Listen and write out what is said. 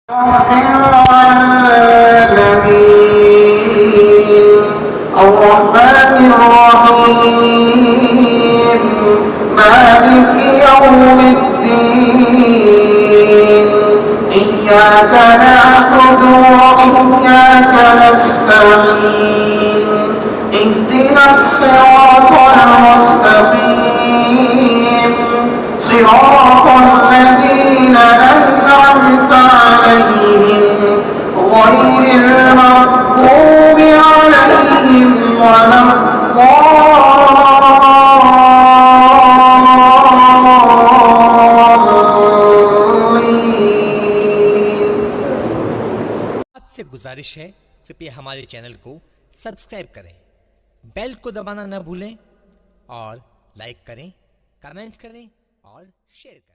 الرحمن الرحيم مالك يوم الدين إياك نعبد وإياك نستعين اهدنا الصراط المستقيم صراط الذين أنعمت عليهم غير المغضوب عليهم ولا الضالين। आपसे गुजारिश है, कृपया हमारे चैनल को सब्सक्राइब करें, बेल को दबाना न भूलें और लाइक करें, कमेंट करें और शेयर करें।